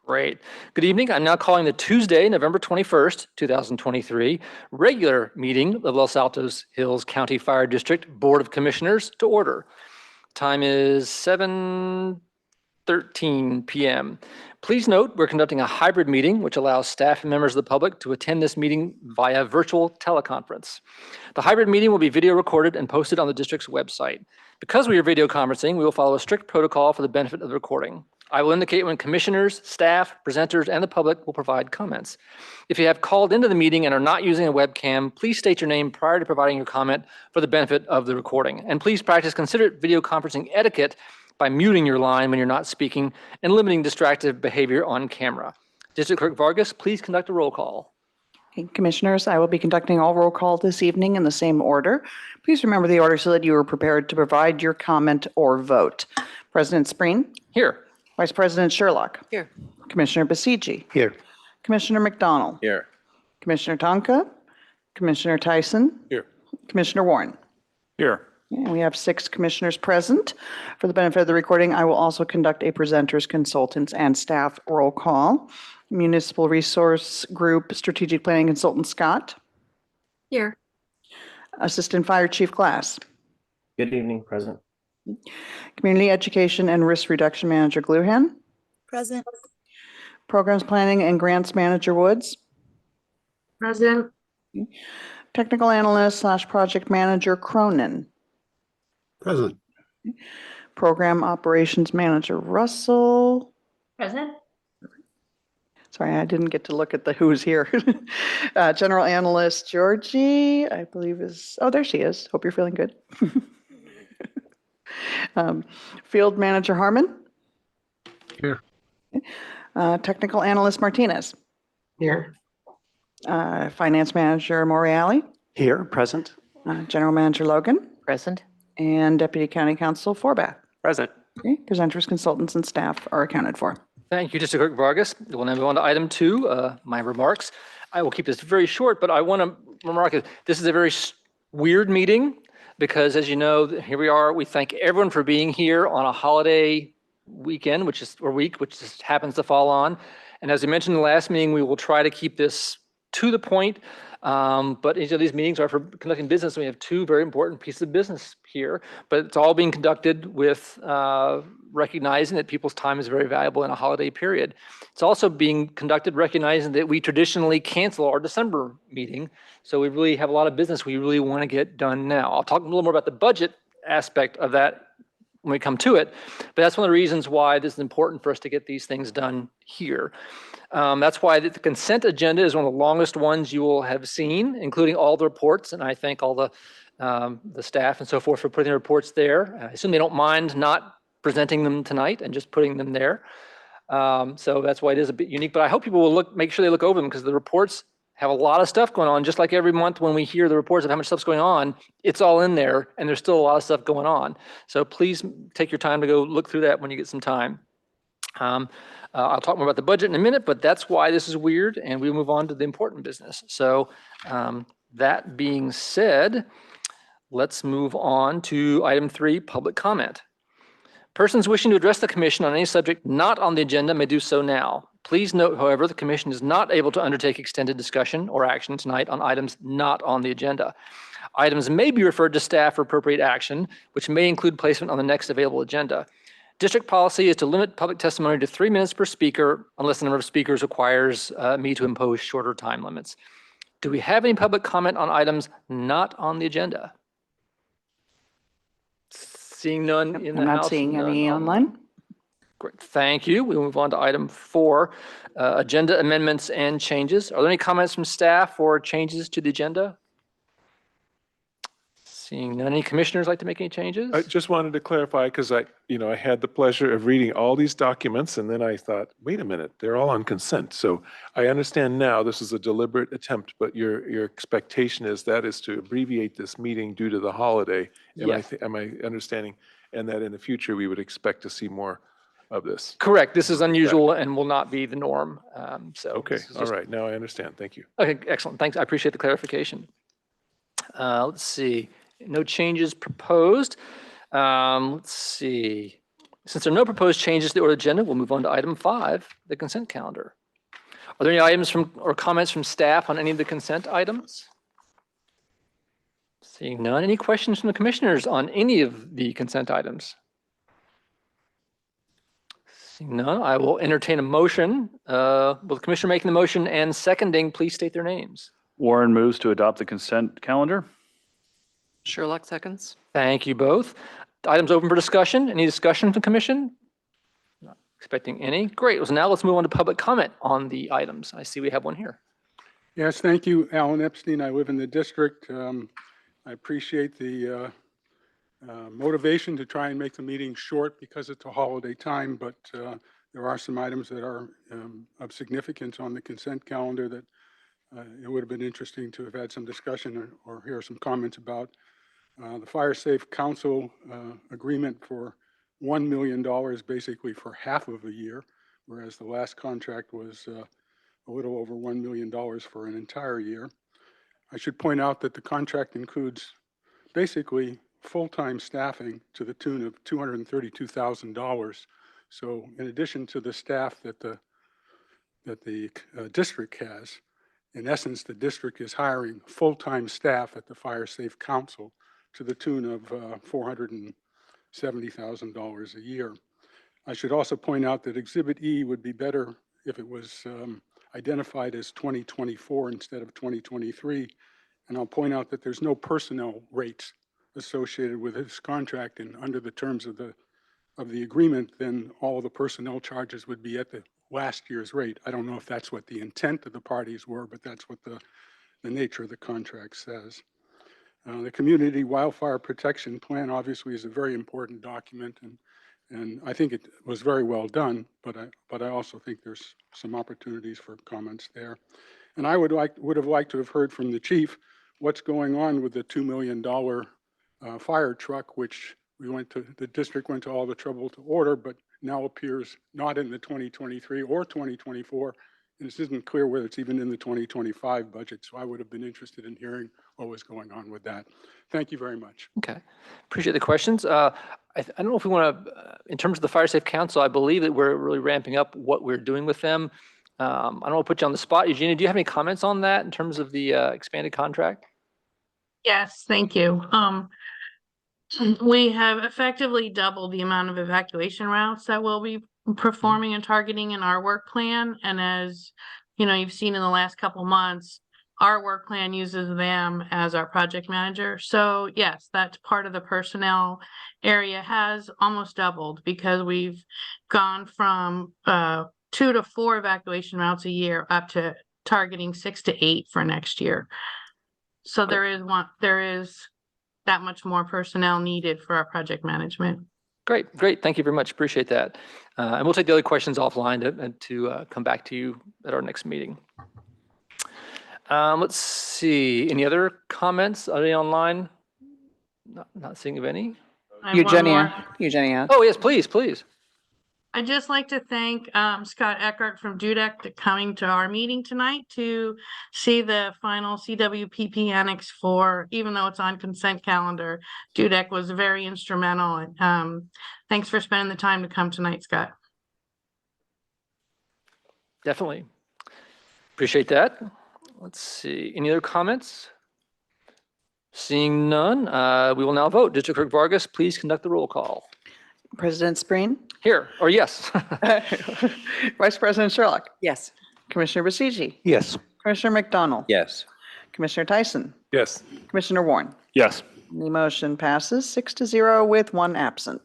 Great. Good evening. I'm now calling the Tuesday, November 21st, 2023, regular meeting of Los Altos Hills County Fire District Board of Commissioners to order. Time is 7:13 p.m. Please note we're conducting a hybrid meeting, which allows staff and members of the public to attend this meeting via virtual teleconference. The hybrid meeting will be video recorded and posted on the district's website. Because we are video conferencing, we will follow a strict protocol for the benefit of the recording. I will indicate when commissioners, staff, presenters, and the public will provide comments. If you have called into the meeting and are not using a webcam, please state your name prior to providing your comment for the benefit of the recording. And please practice considerate video conferencing etiquette by muting your line when you're not speaking and limiting distractive behavior on camera. District Clerk Vargas, please conduct a roll call. Okay, Commissioners, I will be conducting all roll call this evening in the same order. Please remember the order so that you are prepared to provide your comment or vote. President Spreen? Here. Vice President Sherlock? Here. Commissioner Basigi? Here. Commissioner McDonald? Here. Commissioner Tonka? Commissioner Tyson? Here. Commissioner Warren? Here. And we have 6 commissioners present. For the benefit of the recording, I will also conduct a presenters, consultants, and staff roll call. Municipal Resource Group Strategic Planning Consultant Scott? Here. Assistant Fire Chief Glass? Good evening, President. Community Education and Risk Reduction Manager Gluhan? Present. Programs Planning and Grants Manager Woods? Present. Technical Analyst / Project Manager Cronin? Present. Program Operations Manager Russell? Present. Sorry, I didn't get to look at the who's here. General Analyst Georgie, I believe is, oh, there she is. Hope you're feeling good. Field Manager Harmon? Here. Technical Analyst Martinez? Here. Finance Manager Morreale? Here, present. General Manager Logan? Present. And Deputy County Counsel Forbath. Present. Okay, presenters, consultants, and staff are accounted for. Thank you, District Clerk Vargas. We'll now move on to item 2, my remarks. I will keep this very short, but I want to remark that this is a very weird meeting because, as you know, here we are. We thank everyone for being here on a holiday weekend, which just happens to fall on. And as we mentioned in the last meeting, we will try to keep this to the point. But each of these meetings are for conducting business. And we have 2 very important pieces of business here, but it's all being conducted with recognizing that people's time is very valuable in a holiday period. It's also being conducted recognizing that we traditionally cancel our December meeting. So we really have a lot of business we really want to get done now. I'll talk a little more about the budget aspect of that when we come to it, but that's one of the reasons why this is important for us to get these things done here. That's why the consent agenda is one of the longest ones you will have seen, including all the reports, and I thank all the staff and so forth for putting the reports there. I assume they don't mind not presenting them tonight and just putting them there. So that's why it is a bit unique, but I hope people will make sure they look over them because the reports have a lot of stuff going on. Just like every month when we hear the reports of how much stuff's going on, it's all in there and there's still a lot of stuff going on. So please take your time to go look through that when you get some time. I'll talk more about the budget in a minute, but that's why this is weird, and we'll move on to the important business. So that being said, let's move on to item 3, public comment. Persons wishing to address the commission on any subject not on the agenda may do so now. Please note, however, the commission is not able to undertake extended discussion or action tonight on items not on the agenda. Items may be referred to staff for appropriate action, which may include placement on the next available agenda. District policy is to limit public testimony to 3 minutes per speaker unless the number of speakers requires me to impose shorter time limits. Do we have any public comment on items not on the agenda? Seeing none in the I'm House. not seeing any online. Great, thank you. We'll move on to item 4, agenda amendments and changes. Are there any comments from staff or changes to the agenda? Seeing none, any commissioners like to make any changes? I just wanted to clarify because I had the pleasure of reading all these documents and then I thought, wait a minute, they're all on consent. So I understand now this is a deliberate attempt, but your expectation is to abbreviate this meeting due to the holiday. Yes. Am I understanding? And that in the future we would expect to see more of this. Correct. This is unusual and will not be the norm. Okay. All right. Now I understand. Thank you. Okay. Excellent. Thanks. I appreciate the clarification. Let's see. No changes proposed. Let's see. Since there are no proposed changes to the order agenda, we'll move on to item 5, the consent calendar. Are there any items or comments from staff on any of the consent items? Seeing none. Any questions from the commissioners on any of the consent items? Seeing none, I will entertain a motion. Will the commissioner making the motion and seconding please state their names? Warren moves to adopt the consent calendar. Sherlock seconds. Thank you both. The item's open for discussion. Any discussion from the commission? Not expecting any. Great. So now let's move on to public comment on the items. I see we have one here. Yes, thank you, Alan Epstein. I live in the district. I appreciate the motivation to try and make the meeting short because it's a holiday time, but there are some items that are of significance on the consent calendar that it would have been interesting to have had some discussion or hear some comments about. The Fire Safe Council agreement for $1 million basically for half of a year, whereas the last contract was a little over $1 million for an entire year. I should point out that the contract includes basically full-time staffing to the tune of $232,000. So in addition to the staff that the district has, in essence, the district is hiring full-time staff at the Fire Safe Council to the tune of $470,000 a year. I should also point out that Exhibit E would be better if it was identified as 2024 instead of 2023. And I'll point out that there's no personnel rates associated with this contract, and under the terms of the agreement, then all of the personnel charges would be at the last year's rate. I don't know if that's what the intent of the parties were, but that's what the nature of the contract says. The Community Wildfire Protection Plan obviously is a very important document, and I think it was very well done, but I also think there's some opportunities for comments there. And I would have liked to have heard from the chief what's going on with the $2 million fire truck, which the district went to all the trouble to order, but now appears not in the 2023 or 2024. And it isn't clear whether it's even in the 2025 budget. So I would have been interested in hearing what was going on with that. Thank you very much. Okay. Appreciate the questions. I don't know if we want to, in terms of the Fire Safe Council, I believe that we're really ramping up what we're doing with them. I don't want to put you on the spot. Eugenia, do you have any comments on that in terms of the expanded contract? Yes, thank you. We have effectively doubled the amount of evacuation routes that we'll be performing and targeting in our work plan. And as you know, you've seen in the last couple months, our work plan uses them as our project manager. So yes, that part of the personnel area has almost doubled because we've gone from 2 to 4 evacuation routes a year up to targeting 6 to 8 for next year. So there is that much more personnel needed for our project management. Great. Thank you very much. Appreciate that. And we'll take the other questions offline to come back to you at our next meeting. Let's see. Any other comments? Are they online? Not seeing of any. I have one more. Eugenia. Oh, yes, please. I'd just like to thank Scott Eckert from DUDEC for coming to our meeting tonight to see the final CWPP annex for, even though it's on consent calendar, DUDEC was very instrumental. Thanks for spending the time to come tonight, Scott. Definitely. Appreciate that. Let's see. Any other comments? Seeing none, we will now vote. District Clerk Vargas, please conduct the roll call. President Spreen. Here, or yes. Vice President Sherlock. Yes. Commissioner Basigi. Yes. Commissioner McDonald. Yes. Commissioner Tyson. Yes. Commissioner Warren. Yes. The motion passes 6-0 with 1 absent.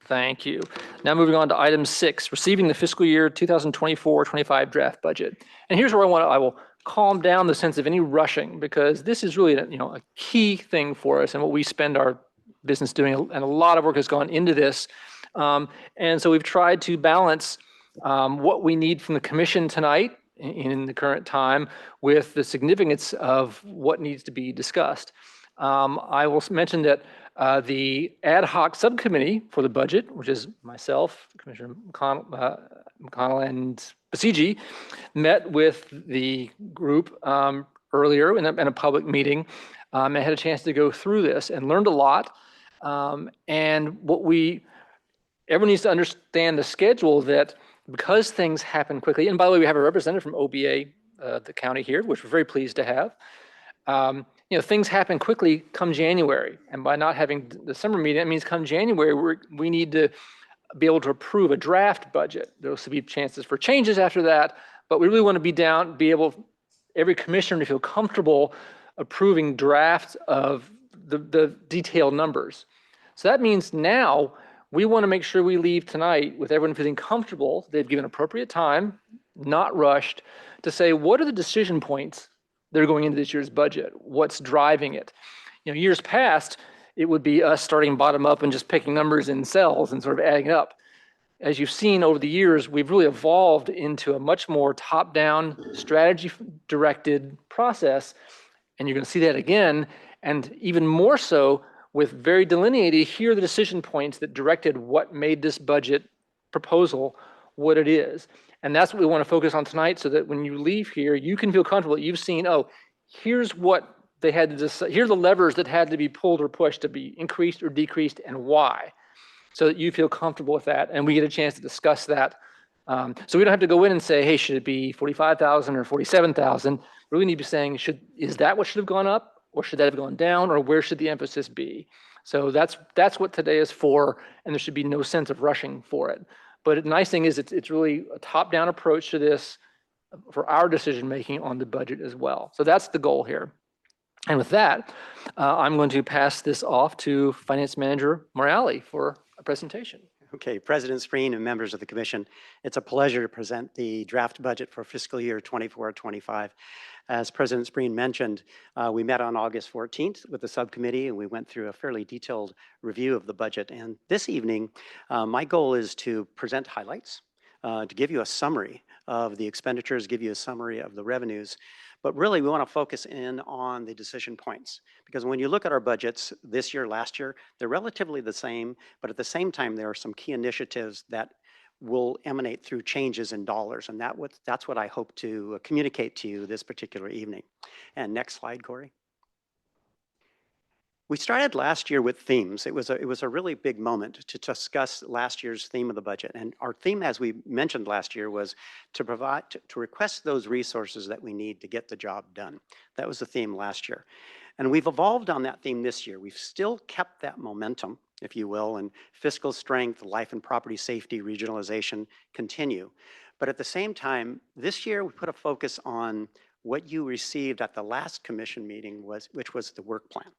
Thank you. Now moving on to item 6, receiving the fiscal year 2024-25 draft budget. And here's where I will calm down the sense of any rushing, because this is really a key thing for us and what we spend our business doing, and a lot of work has gone into this. And so we've tried to balance what we need from the commission tonight in the current time with the significance of what needs to be discussed. I will mention that the ad hoc subcommittee for the budget, which is myself, Commissioner McConnell and Basigi, met with the group earlier in a public meeting. I had a chance to go through this and learned a lot. And what we everyone needs to understand the schedule that because things happen quickly, and by the way, we have a representative from OBA, the county here, which we're very pleased to have. Things happen quickly come January, and by not having the summer meeting, that means come January, we need to be able to approve a draft budget. There'll also be chances for changes after that, but we really want to be able, every commissioner to feel comfortable approving drafts of the detailed numbers. So that means now we want to make sure we leave tonight with everyone feeling comfortable. They've given appropriate time, not rushed, to say, what are the decision points that are going into this year's budget? What's driving it? Years past, it would be us starting bottom up and just picking numbers in cells and sort of adding it up. As you've seen over the years, we've really evolved into a much more top-down, strategy-directed process. And you're going to see that again, and even more so with very delineated, here are the decision points that directed what made this budget proposal what it is. And that's what we want to focus on tonight, so that when you leave here, you can feel comfortable that you've seen, oh, here's what they had to decide, here are the levers that had to be pulled or pushed to be increased or decreased, and why, so that you feel comfortable with that, and we get a chance to discuss that. So we don't have to go in and say, hey, should it be 45,000 or 47,000? We really need to be saying, is that what should have gone up, or should that have gone down, or where should the emphasis be? So that's what today is for, and there should be no sense of rushing for it. But the nice thing is it's really a top-down approach to this for our decision-making on the budget as well. So that's the goal here. And with that, I'm going to pass this off to Finance Manager Morale for a presentation. Okay, President Spreen and members of the commission, it's a pleasure to present the draft budget for fiscal year 24-25. As President Spreen mentioned, we met on August 14th with the subcommittee, and we went through a fairly detailed review of the budget. And this evening, my goal is to present highlights, to give you a summary of the expenditures, give you a summary of the revenues. But really, we want to focus in on the decision points, because when you look at our budgets this year, last year, they're relatively the same, but at the same time, there are some key initiatives that will emanate through changes in dollars, and that's what I hope to communicate to you this particular evening. And next slide, Corey. We started last year with themes. It was a really big moment to discuss last year's theme of the budget. And our theme, as we mentioned last year, was to request those resources that we need to get the job done. That was the theme last year. And we've evolved on that theme this year. We've still kept that momentum, if you will, and fiscal strength, life and property safety, regionalization continue. But at the same time, this year we put a focus on what you received at the last commission meeting, which was the work plan.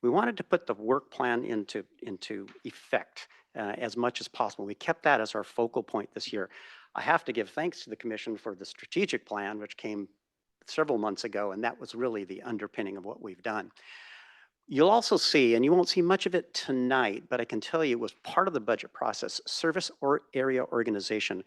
We wanted to put the work plan into effect as much as possible. We kept that as our focal point this year. I have to give thanks to the commission for the strategic plan, which came several months ago, and that was really the underpinning of what we've done. You'll also see, and you won't see much of it tonight, but I can tell you it was part of the budget process, service or area organization.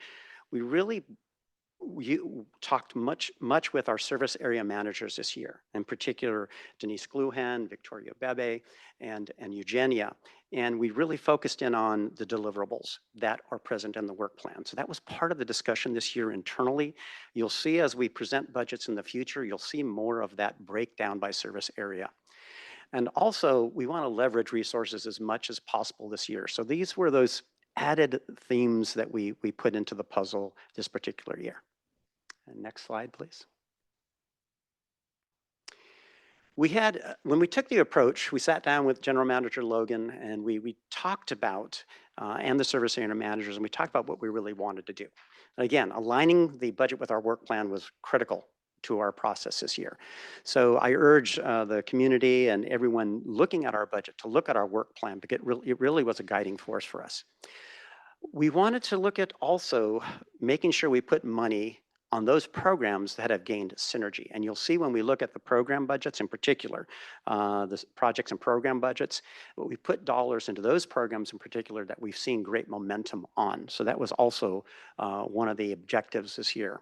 We talked much with our service area managers this year, in particular, Denise Gluhan, Victoria Bebe, and Eugenia. And we really focused in on the deliverables that are present in the work plan. So that was part of the discussion this year internally. You'll see as we present budgets in the future, you'll see more of that breakdown by service area. And also, we want to leverage resources as much as possible this year. So these were those added themes that we put into the puzzle this particular year. And next slide, please. We had, when we took the approach, we sat down with General Manager Logan, and we talked about, and the service area managers, and we talked about what we really wanted to do. And again, aligning the budget with our work plan was critical to our process this year. So I urge the community and everyone looking at our budget to look at our work plan, because it really was a guiding force for us. We wanted to look at also making sure we put money on those programs that have gained synergy. And you'll see when we look at the program budgets in particular, the projects and program budgets, we put dollars into those programs in particular that we've seen great momentum on. So that was also one of the objectives this year.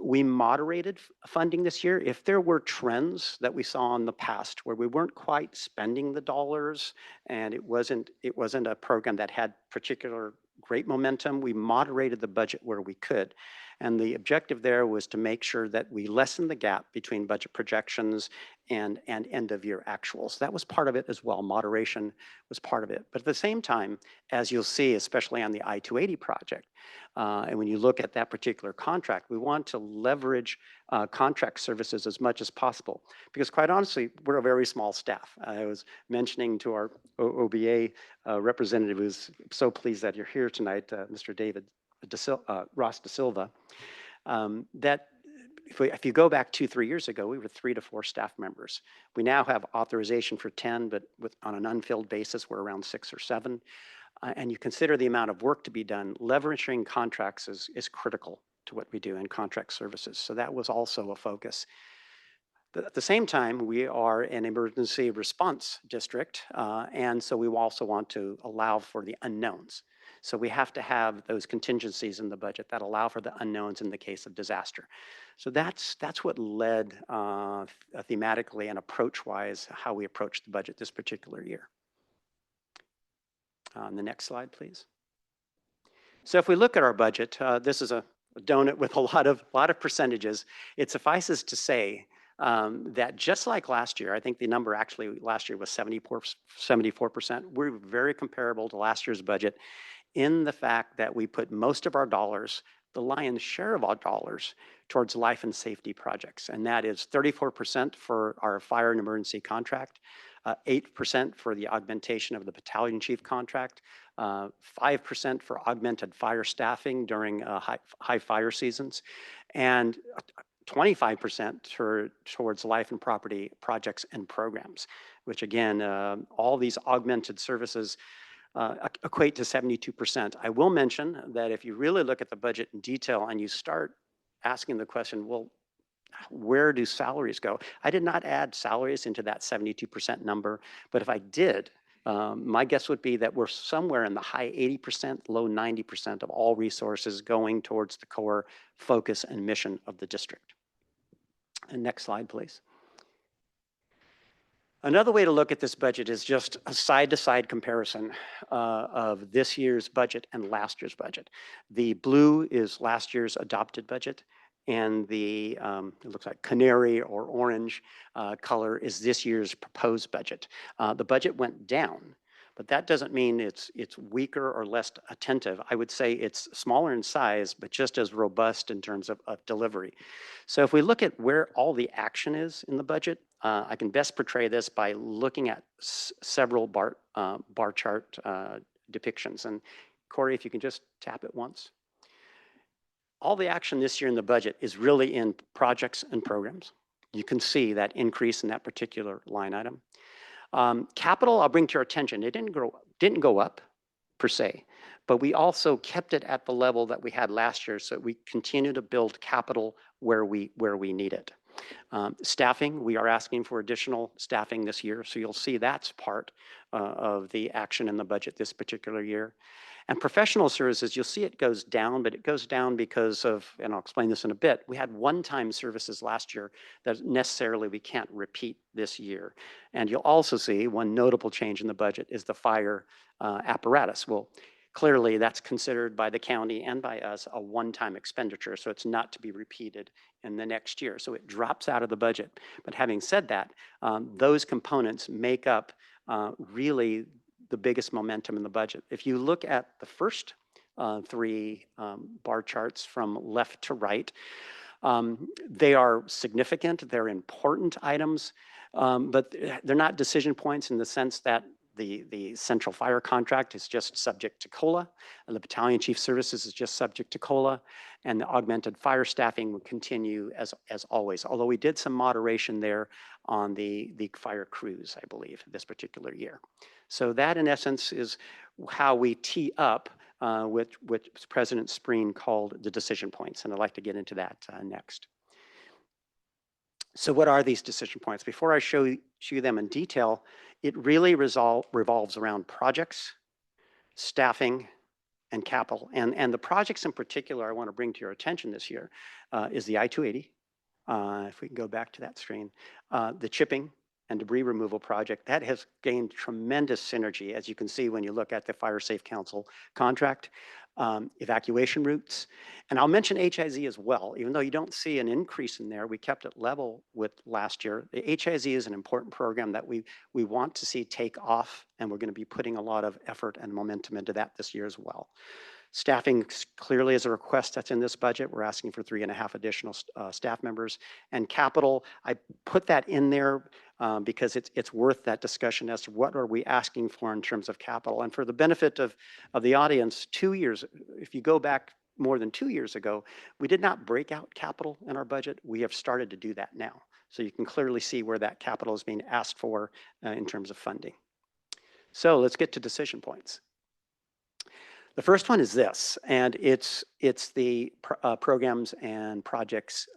We moderated funding this year. If there were trends that we saw in the past where we weren't quite spending the dollars and it wasn't a program that had particular great momentum, we moderated the budget where we could. And the objective there was to make sure that we lessen the gap between budget projections and end of year actuals. That was part of it as well. Moderation was part of it. But at the same time, as you'll see, especially on the I-280 project, and when you look at that particular contract, we want to leverage contract services as much as possible. Because quite honestly, we're a very small staff. I was mentioning to our OBA representative, who's so pleased that you're here tonight, Mr. David Ross Da Silva, that if you go back 2-3 years ago, we were 3 to 4 staff members. We now have authorization for 10, but on an unfilled basis, we're around 6 or 7. And you consider the amount of work to be done, leveraging contracts is critical to what we do in contract services. So that was also a focus. At the same time, we are an emergency response district, and so we also want to allow for the unknowns. So we have to have those contingencies in the budget that allow for the unknowns in the case of disaster. So that's what led thematically and approach-wise how we approached the budget this particular year. On the next slide, please. So if we look at our budget, this is a donut with a lot of percentages. It suffices to say that just like last year, I think the number actually last year was 74%. We're very comparable to last year's budget in the fact that we put most of our dollars, the lion's share of our dollars, towards life and safety projects. And that is 34% for our fire and emergency contract, 8% for the augmentation of the battalion chief contract, 5% for augmented fire staffing during high fire seasons, and 25% towards life and property projects and programs, which again, all these augmented services equate to 72%. I will mention that if you really look at the budget in detail and you start asking the question, well, where do salaries go? I did not add salaries into that 72% number, but if I did, my guess would be that we're somewhere in the high 80%, low 90% of all resources going towards the core focus and mission of the district. And next slide, please. Another way to look at this budget is just a side-to-side comparison of this year's budget and last year's budget. The blue is last year's adopted budget, and the, it looks like canary or orange color is this year's proposed budget. The budget went down, but that doesn't mean it's weaker or less attentive. I would say it's smaller in size, but just as robust in terms of delivery. So if we look at where all the action is in the budget, I can best portray this by looking at several bar chart depictions. And Corey, if you can just tap it once. All the action this year in the budget is really in projects and programs. You can see that increase in that particular line item. Capital, I'll bring to your attention, it didn't go up per se, but we also kept it at the level that we had last year, so we continue to build capital where we need it. Staffing, we are asking for additional staffing this year, so you'll see that's part of the action in the budget this particular year. And professional services, you'll see it goes down, but it goes down because of, and I'll explain this in a bit, we had one-time services last year that necessarily we can't repeat this year. And you'll also see one notable change in the budget is the fire apparatus. Well, clearly that's considered by the county and by us a one-time expenditure, so it's not to be repeated in the next year. So it drops out of the budget. But having said that, those components make up really the biggest momentum in the budget. If you look at the first 3 bar charts from left to right, they are significant, they're important items, but they're not decision points in the sense that the central fire contract is just subject to COLA, and the battalion chief services is just subject to COLA, and the augmented fire staffing will continue as always, although we did some moderation there on the fire crews, I believe, this particular year. So that, in essence, is how we tee up what President Spreen called the decision points, and I'd like to get into that next. So what are these decision points? Before I show you them in detail, it really revolves around projects, staffing, and capital. And the projects in particular I want to bring to your attention this year is the I-280. If we can go back to that screen, the chipping and debris removal project, that has gained tremendous synergy, as you can see when you look at the Fire Safe Council contract. evacuation routes. And I'll mention HIZ as well. Even though you don't see an increase in there, we kept it level with last year. The HIZ is an important program that we want to see take off, and we're going to be putting a lot of effort and momentum into that this year as well. Staffing clearly is a request that's in this budget. We're asking for 3.5 additional staff members. And capital, I put that in there because it's worth that discussion as to what are we asking for in terms of capital. And for the benefit of the audience, 2 years, if you go back more than 2 years ago, we did not break out capital in our budget. We have started to do that now. So you can clearly see where that capital is being asked for in terms of funding. So let's get to decision points. The first one is this, and it's the programs and projects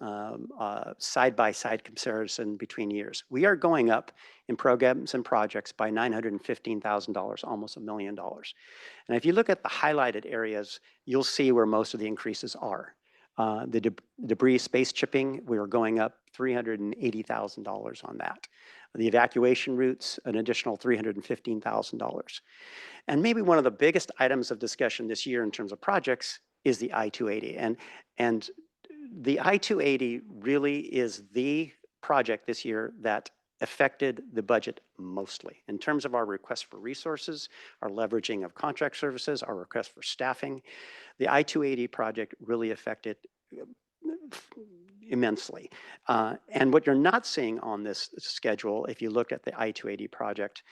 side-by-side comparison between years. We are going up in programs and projects by $915,000, almost $1 million. And if you look at the highlighted areas, you'll see where most of the increases are. The debris space chipping, we are going up $380,000 on that. The evacuation routes, an additional $315,000. And maybe one of the biggest items of discussion this year in terms of projects is the I-280. And the I-280 really is the project this year that affected the budget mostly in terms of our request for resources, our leveraging of contract services, our request for staffing. The I-280 project really affected immensely. And what you're not seeing on this schedule, if you look at the I-280 project,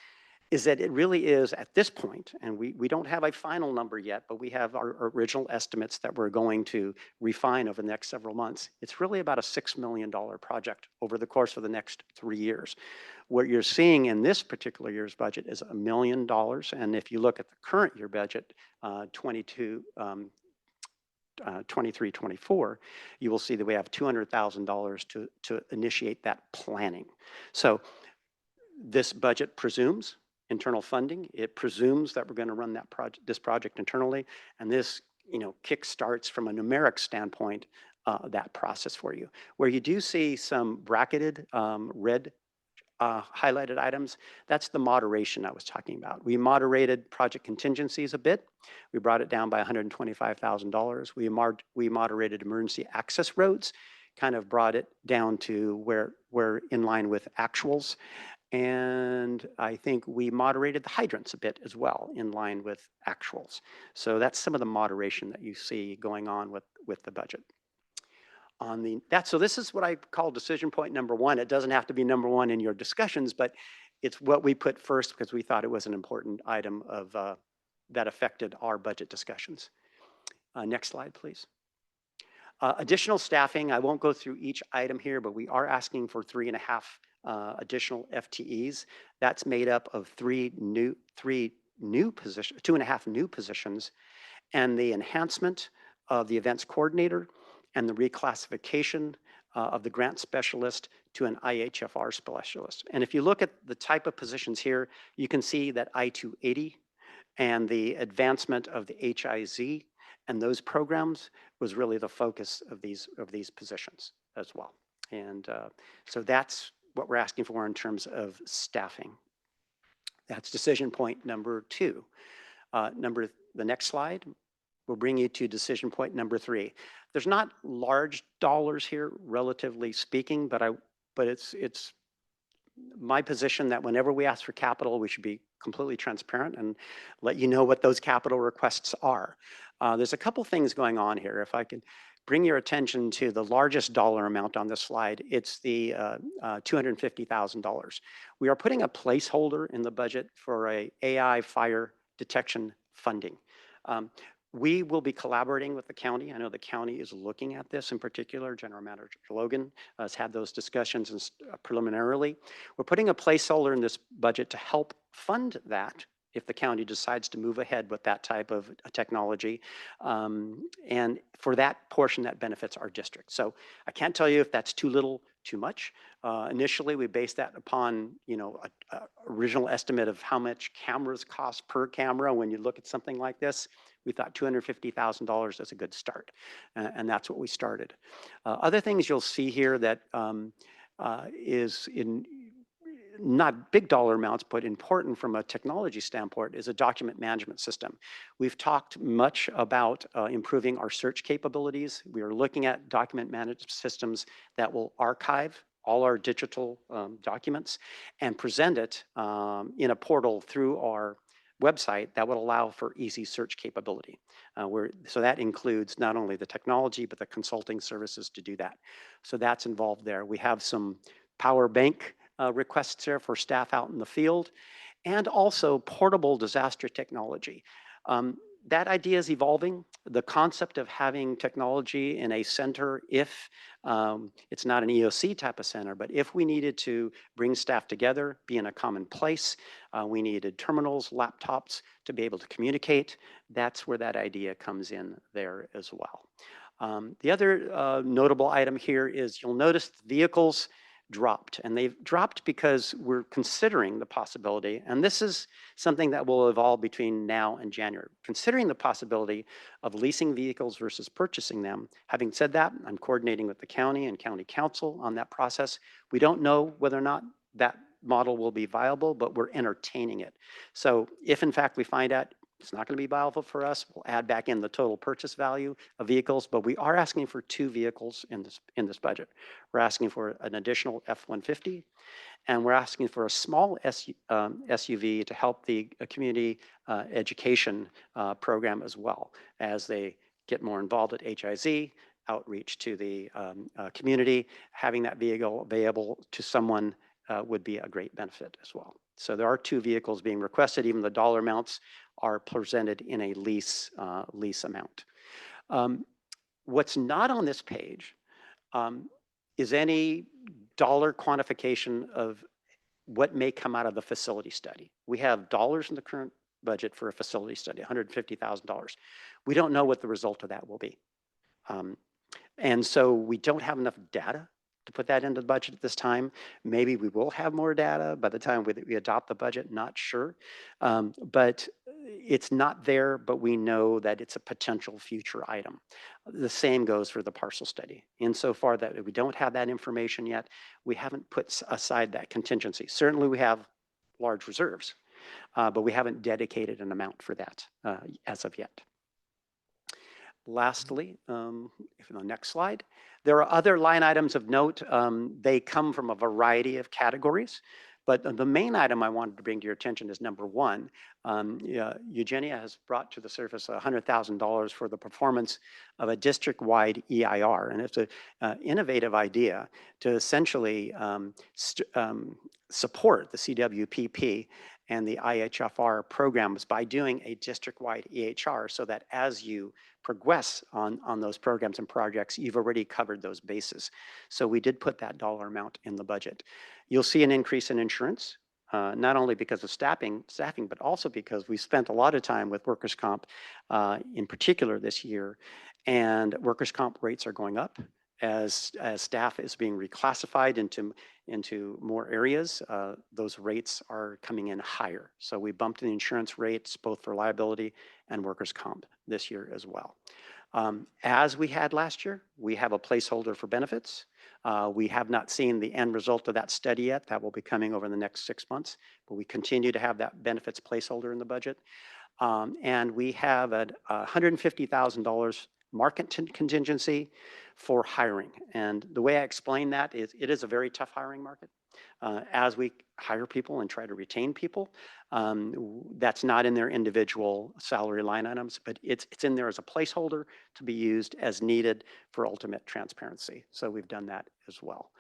is that it really is at this point, and we don't have a final number yet, but we have our original estimates that we're going to refine over the next several months. It's really about a $6 million project over the course of the next 3 years. What you're seeing in this particular year's budget is $1 million. And if you look at the current year budget, 23-24, you will see that we have $200,000 to initiate that planning. So this budget presumes internal funding. It presumes that we're going to run this project internally, and this, kick starts from a numeric standpoint that process for you. Where you do see some bracketed red highlighted items, that's the moderation I was talking about. We moderated project contingencies a bit. We brought it down by $125,000. We moderated emergency access roads, kind of brought it down to where we're in line with actuals. And I think we moderated the hydrants a bit as well, in line with actuals. So that's some of the moderation that you see going on with the budget. So this is what I call decision point number one. It doesn't have to be number one in your discussions, but it's what we put first because we thought it was an important item of that affected our budget discussions. Next slide, please. Additional staffing, I won't go through each item here, but we are asking for 3.5 additional FTEs. That's made up of 2.5 new positions, and the enhancement of the events coordinator and the reclassification of the grant specialist to an IHFR specialist. And if you look at the type of positions here, you can see that I-280 and the advancement of the HIZ and those programs was really the focus of these positions as well. And so that's what we're asking for in terms of staffing. That's decision point number two. The next slide will bring you to decision point number three. There's not large dollars here, relatively speaking, but it's my position that whenever we ask for capital, we should be completely transparent and let you know what those capital requests are. There's a couple things going on here. If I can bring your attention to the largest dollar amount on this slide, it's the $250,000. We are putting a placeholder in the budget for a AI fire detection funding. We will be collaborating with the county. I know the county is looking at this in particular. General Manager Logan has had those discussions preliminarily. We're putting a placeholder in this budget to help fund that if the county decides to move ahead with that type of technology. And for that portion that benefits our district. So I can't tell you if that's too little, too much. Initially, we based that upon, an original estimate of how much cameras cost per camera. When you look at something like this, we thought $250,000 is a good start. And that's what we started. Other things you'll see here that is not big dollar amounts, but important from a technology standpoint, is a document management system. We've talked much about improving our search capabilities. We are looking at document management systems that will archive all our digital documents and present it in a portal through our website that would allow for easy search capability. So that includes not only the technology, but the consulting services to do that. So that's involved there. We have some power bank requests there for staff out in the field, and also portable disaster technology. That idea is evolving. The concept of having technology in a center, if it's not an EOC type of center, but if we needed to bring staff together, be in a common place, we needed terminals, laptops to be able to communicate. That's where that idea comes in there as well. The other notable item here is you'll notice vehicles dropped, and they've dropped because we're considering the possibility, and this is something that will evolve between now and January, considering the possibility of leasing vehicles versus purchasing them. Having said that, I'm coordinating with the county and county council on that process. We don't know whether or not that model will be viable, but we're entertaining it. So if in fact we find out it's not going to be viable for us, we'll add back in the total purchase value of vehicles, but we are asking for 2 vehicles in this budget. We're asking for an additional F-150, and we're asking for a small SUV to help the community education program as well, as they get more involved at HIZ, outreach to the community. Having that vehicle available to someone would be a great benefit as well. So there are 2 vehicles being requested. Even the dollar amounts are presented in a lease amount. What's not on this page is any dollar quantification of what may come out of the facility study. We have dollars in the current budget for a facility study, $150,000. We don't know what the result of that will be. And so we don't have enough data to put that into the budget at this time. Maybe we will have more data by the time we adopt the budget, not sure. But it's not there, but we know that it's a potential future item. The same goes for the parcel study. Insofar that we don't have that information yet, we haven't put aside that contingency. Certainly we have large reserves, but we haven't dedicated an amount for that as of yet. Lastly, if the next slide, there are other line items of note. They come from a variety of categories, but the main item I wanted to bring to your attention is number 1. Eugenia has brought to the surface $100,000 for the performance of a district-wide EIR, and it's an innovative idea to essentially support the CWPP and the IHFR programs by doing a district-wide EHR, so that as you progress on those programs and projects, you've already covered those bases. So we did put that dollar amount in the budget. You'll see an increase in insurance, not only because of staffing, but also because we spent a lot of time with workers' comp in particular this year, and workers' comp rates are going up as staff is being reclassified into more areas. Those rates are coming in higher. So we bumped the insurance rates both for liability and workers' comp this year as well. As we had last year, we have a placeholder for benefits. We have not seen the end result of that study yet. That will be coming over the next 6 months, but we continue to have that benefits placeholder in the budget. And we have a $150,000 market contingency for hiring. And the way I explain that is it is a very tough hiring market. As we hire people and try to retain people, that's not in their individual salary line items, but it's in there as a placeholder to be used as needed for ultimate transparency. So we've done that as well.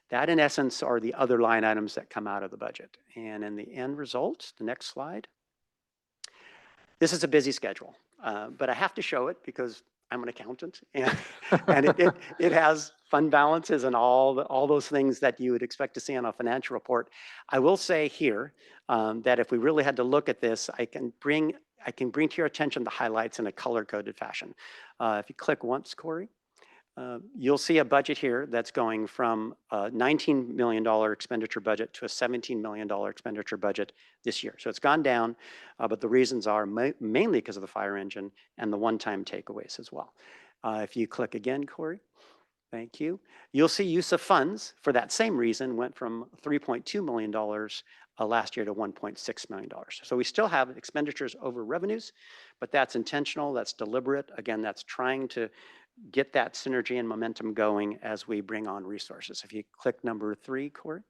That in essence are the other line items that come out of the budget. And in the end result, the next slide, this is a busy schedule, but I have to show it because I'm an accountant, and it has fund balances and all those things that you would expect to see on a financial report. I will say here that if we really had to look at this, I can bring to your attention the highlights in a color-coded fashion. If you click once, Corey, you'll see a budget here that's going from a $19 million expenditure budget to a $17 million expenditure budget this year. So it's gone down, but the reasons are mainly because of the fire engine and the one-time takeaways as well. If you click again, Corey, Thank you. You'll see use of funds for that same reason went from $3.2 million last year to $1.6 million. So we still have expenditures over revenues, but that's intentional, that's deliberate. Again, that's trying to get that synergy and momentum going as we bring on resources. If you click number 3, Corey,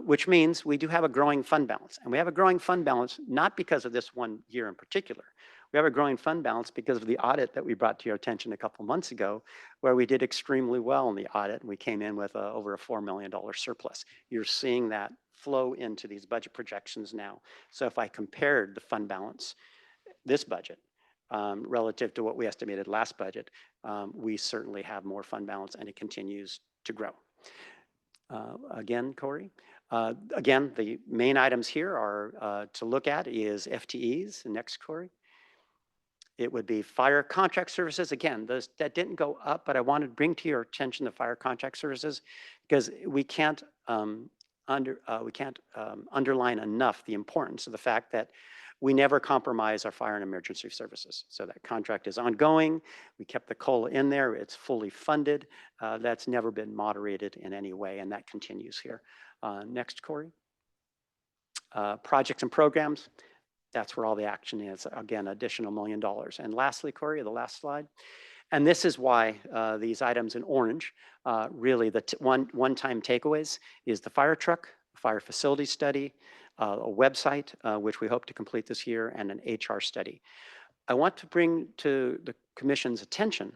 which means we do have a growing fund balance. And we have a growing fund balance not because of this one year in particular. We have a growing fund balance because of the audit that we brought to your attention a couple months ago, where we did extremely well in the audit and we came in with over a $4 million surplus. You're seeing that flow into these budget projections now. So if I compared the fund balance, this budget, relative to what we estimated last budget, we certainly have more fund balance and it continues to grow. Again, Corey, again, the main items here are to look at is FTEs. Next, Corey. It would be fire contract services. Again, that didn't go up, but I wanted to bring to your attention the fire contract services because we can't underline enough the importance of the fact that we never compromise our fire and emergency services. So that contract is ongoing. We kept the COLA in there. It's fully funded. That's never been moderated in any way, and that continues here. Next, Corey. Projects and programs. That's where all the action is. Again, additional $1 million. And lastly, Corey, the last slide. And this is why these items in orange, really the one-time takeaways is the fire truck, fire facility study, a website, which we hope to complete this year, and an HR study. I want to bring to the Commission's attention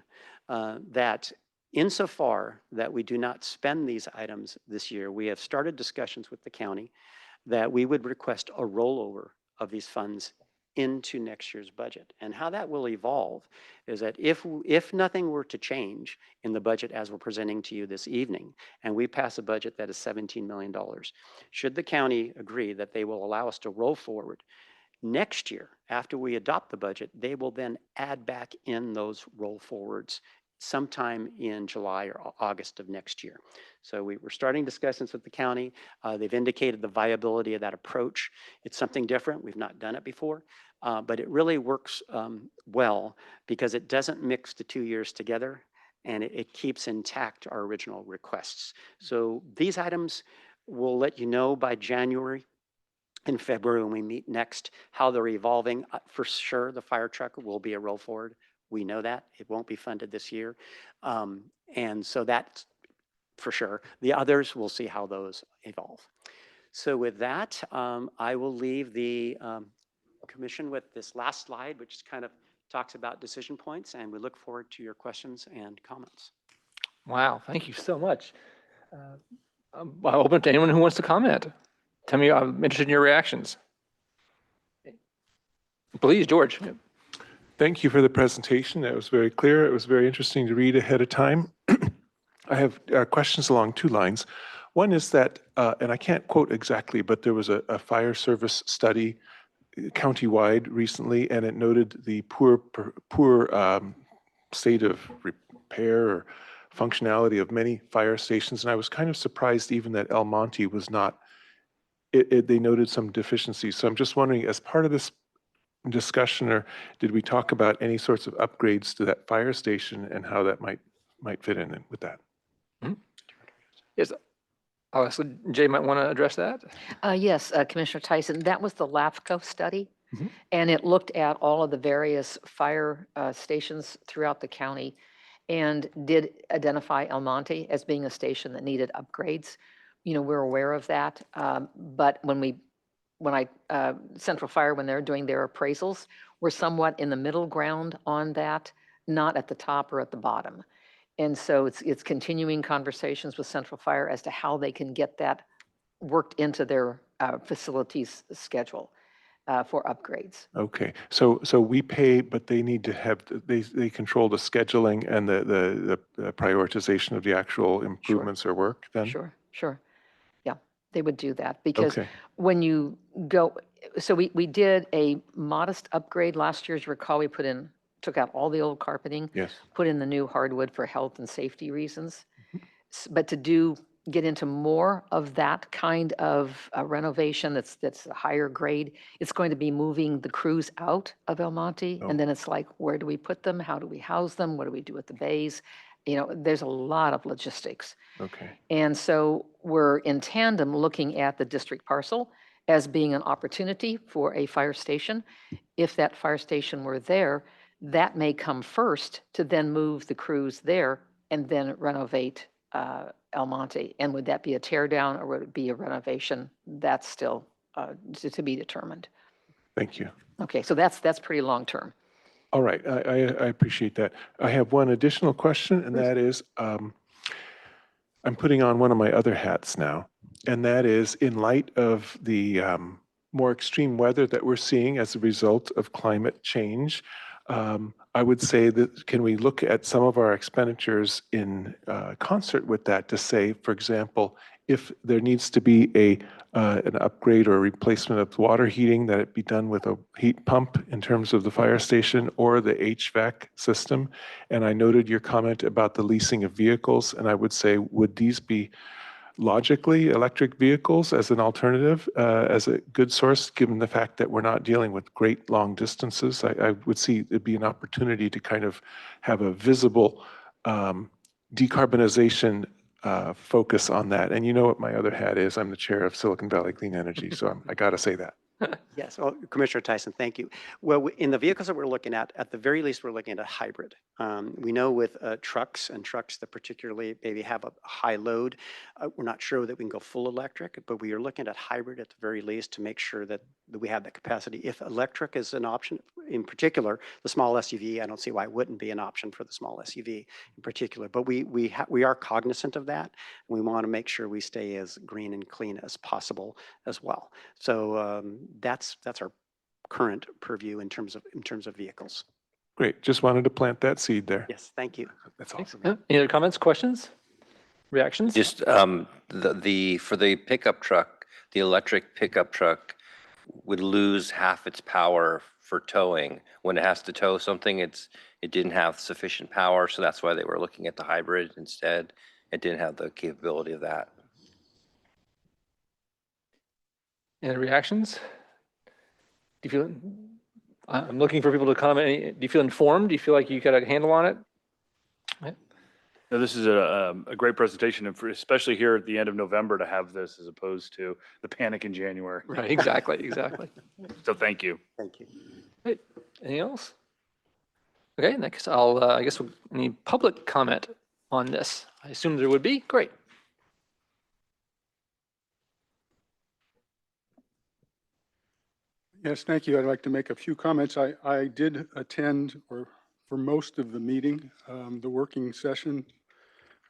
that insofar that we do not spend these items this year, we have started discussions with the county that we would request a rollover of these funds into next year's budget. And how that will evolve is that if nothing were to change in the budget as we're presenting to you this evening, and we pass a budget that is $17 million, should the county agree that they will allow us to roll forward next year, after we adopt the budget, they will then add back in those roll forwards sometime in July or August of next year. So we're starting discussions with the county. They've indicated the viability of that approach. It's something different. We've not done it before, but it really works well because it doesn't mix the 2 years together and it keeps intact our original requests. So these items we'll let you know by January and February when we meet next how they're evolving. For sure, the fire truck will be a roll forward. We know that. It won't be funded this year. And so that's for sure. The others, we'll see how those evolve. So with that, I will leave the Commission with this last slide, which kind of talks about decision points, and we look forward to your questions and comments. Wow, thank you so much. I'll open it to anyone who wants to comment. Tell me, I'm interested in your reactions. Please, George. Thank you for the presentation. That was very clear. It was very interesting to read ahead of time. I have questions along 2 lines. One is that, and I can't quote exactly, but there was a fire service study countywide recently, and it noted the poor state of repair or functionality of many fire stations. And I was kind of surprised even that El Monte was not, they noted some deficiencies. So I'm just wondering, as part of this discussion, or did we talk about any sorts of upgrades to that fire station and how that might fit in with that? Mm-hmm. Yes. Oh, so Jay might want to address that. Yes, Commissioner Tyson, that was the LAHCFD study, Mhm. and it looked at all of the various fire stations throughout the county and did identify El Monte as being a station that needed upgrades. You know, we're aware of that, but when Central Fire, when they're doing their appraisals, we're somewhat in the middle ground on that, not at the top or at the bottom. And so it's continuing conversations with Central Fire as to how they can get that worked into their facilities schedule for upgrades. Okay, so we pay, but they need to have, they control the scheduling and the prioritization of the actual improvements or work then? Sure. Yeah, they would do that because Okay. when you go, so we did a modest upgrade last year. As you recall, we took out all the old carpeting, Yes. put in the new hardwood for health and safety reasons. But to get into more of that kind of renovation that's a higher grade, it's going to be moving the crews out of El Monte. Oh. And then it's like, where do we put them? How do we house them? What do we do with the bays? There's a lot of logistics. Okay. And so we're in tandem looking at the district parcel as being an opportunity for a fire station. If that fire station were there, that may come first to then move the crews there and then renovate El Monte. And would that be a tear down or would it be a renovation? That's still to be determined. Thank you. Okay, so that's pretty long term. All right, I appreciate that. I have one additional question, and that is, I'm putting on one of my other hats now, and that is in light of the more extreme weather that we're seeing as a result of climate change, I would say that can we look at some of our expenditures in concert with that to say, for example, if there needs to be an upgrade or a replacement of water heating, that it be done with a heat pump in terms of the fire station or the HVAC system. And I noted your comment about the leasing of vehicles, and I would say, would these be logically electric vehicles as an alternative, as a good source, given the fact that we're not dealing with great long distances? I would see it'd be an opportunity to kind of have a visible decarbonization focus on that. And you know what my other hat is? I'm the chair of Silicon Valley Clean Energy, so I got to say that. Yes, well, Commissioner Tyson, thank you. Well, in the vehicles that we're looking at the very least, we're looking at a hybrid. We know with trucks that particularly maybe have a high load, we're not sure that we can go full electric, but we are looking at hybrid at the very least to make sure that we have that capacity. If electric is an option, in particular, the small SUV, I don't see why it wouldn't be an option for the small SUV in particular. But we are cognizant of that. And we want to make sure we stay as green and clean as possible as well. So that's our current purview in terms of vehicles. Great. Just wanted to plant that seed there. Yes, thank you. That's awesome. Any other comments, questions, reactions? Just for the pickup truck, the electric pickup truck would lose half its power for towing. When it has to tow something, it didn't have sufficient power, so that's why they were looking at the hybrid instead. It didn't have the capability of that. Any reactions? Do you feel? I'm looking for people to comment. Do you feel informed? Do you feel like you got a handle on it? No, this is a great presentation, and especially here at the end of November to have this as opposed to the panic in January. Right. Exactly. Exactly. So thank you. Thank you. Great. Anything else? Okay. Next, I guess we'll need public comment on this. I assume there would be. Great. Yes, thank you. I'd like to make a few comments. I did attend for most of the meeting, the working session.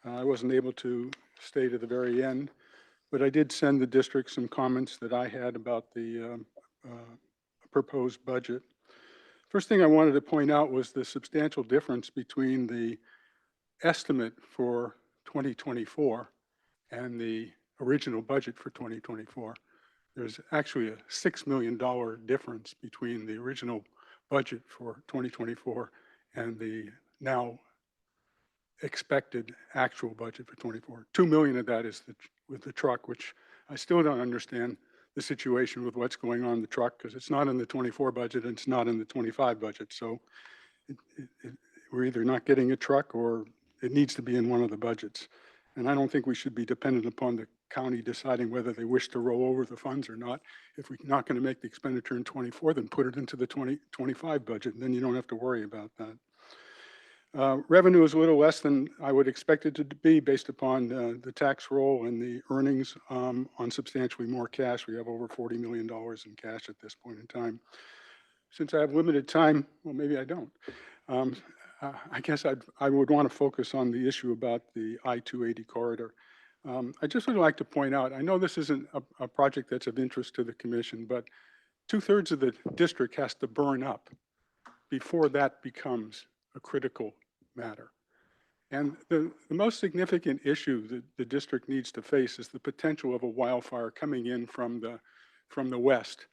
I wasn't able to stay to the very end, but I did send the district some comments that I had about the proposed budget. First thing I wanted to point out was the substantial difference between the estimate for 2024 and the original budget for 2024. There's actually a $6 million difference between the original budget for 2024 and the now expected actual budget for 24. 2 million of that is with the truck, which I still don't understand the situation with what's going on in the truck, because it's not in the 24 budget and it's not in the 25 budget. So we're either not getting a truck or it needs to be in one of the budgets. And I don't think we should be dependent upon the county deciding whether they wish to roll over the funds or not. If we're not going to make the expenditure in 24, then put it into the 2025 budget, and then you don't have to worry about that. Revenue is a little less than I would expect it to be based upon the tax roll and the earnings on substantially more cash. We have over $40 million in cash at this point in time. Since I have limited time, well, maybe I don't. I guess I would want to focus on the issue about the I-280 corridor. I just would like to point out, I know this isn't a project that's of interest to the commission, but 2/3 of the district has to burn up before that becomes a critical matter. And the most significant issue that the district needs to face is the potential of a wildfire coming in from the west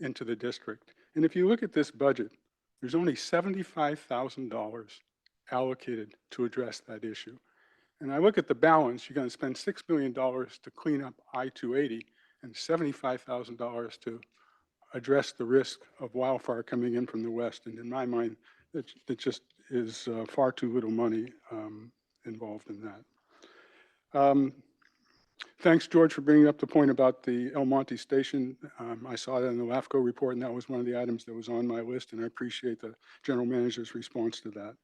into the district. And if you look at this budget, there's only $75,000 allocated to address that issue. And I look at the balance, you're going to spend $6 million to clean up I-280 and $75,000 to address the risk of wildfire coming in from the west. And in my mind, it just is far too little money involved in that. Thanks, George, for bringing up the point about the El Monte Station. I saw that in the LAHCFD report, and that was one of the items that was on my list, and I appreciate the general manager's response to that.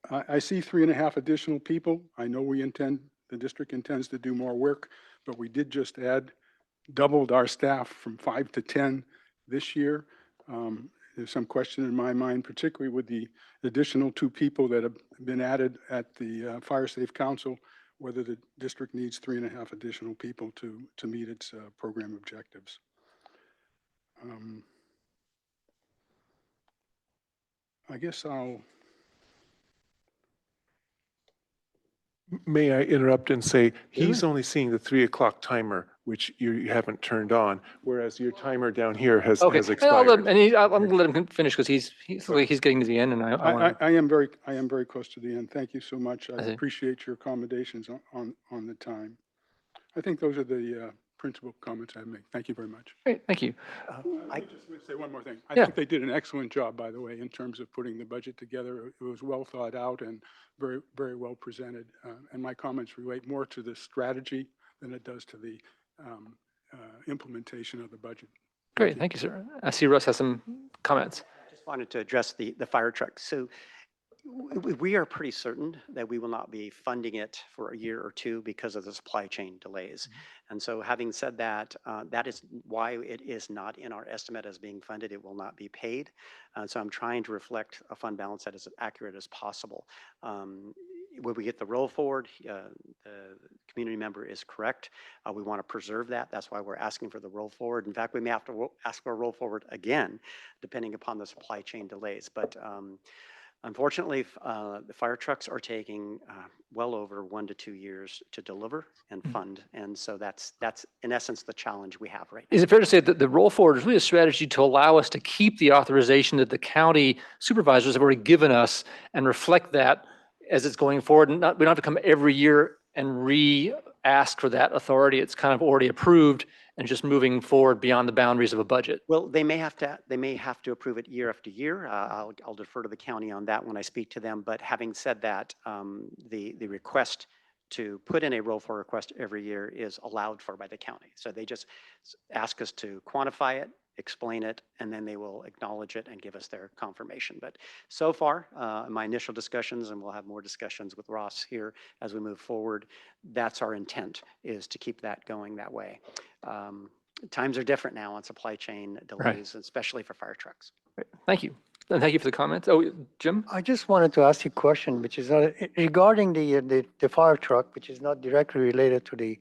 I see 3.5 additional people. I know the district intends to do more work, but we did just doubled our staff from 5 to 10 this year. There's some question in my mind, particularly with the additional 2 people that have been added at the Fire Safe Council, whether the district needs 3.5 additional people to meet its program objectives. I guess May I interrupt and say, he's only seeing the 3 o'clock timer, which you haven't turned on, whereas your timer down here has Okay, expired. I'm gonna let him finish because he's getting to the end, and I want I am very close to the end. Thank you so much. I I see. appreciate your accommodations on the time. I think those are the principal comments I make. Thank you very much. Great, thank you. I just want to say one more thing. I Yeah. think they did an excellent job, by the way, in terms of putting the budget together. It was well thought out and very, very well presented. And my comments relate more to the strategy than it does to the implementation of the budget. Great, thank you, sir. I see Russ has some comments. Just wanted to address the fire truck. So we are pretty certain that we will not be funding it for a year or 2 because of the supply chain delays. And so having said that, that is why it is not in our estimate as being funded. It will not be paid. So I'm trying to reflect a fund balance that is as accurate as possible. When we get the roll forward, the community member is correct. We want to preserve that. That's why we're asking for the roll forward. In fact, we may have to ask for a roll forward again, depending upon the supply chain delays. But unfortunately, the fire trucks are taking well over 1 to 2 years to deliver and fund. And so that's in essence the challenge we have right now. Is it fair to say that the roll forward is really a strategy to allow us to keep the authorization that the county supervisors have already given us and reflect that as it's going forward? And we don't have to come every year and re-ask for that authority. It's kind of already approved and just moving forward beyond the boundaries of a budget. Well, they may have to approve it year after year. I'll defer to the county on that when I speak to them. But having said that, the request to put in a roll forward request every year is allowed for by the county. So they just ask us to quantify it, explain it, and then they will acknowledge it and give us their confirmation. But so far, in my initial discussions, and we'll have more discussions with Ross here as we move forward, that's our intent, is to keep that going that way. Times are different now on supply chain delays, especially for fire trucks. Great. Thank you. And thank you for the comments. Oh, Jim? I just wanted to ask you a question, which is regarding the fire truck, which is not directly related to the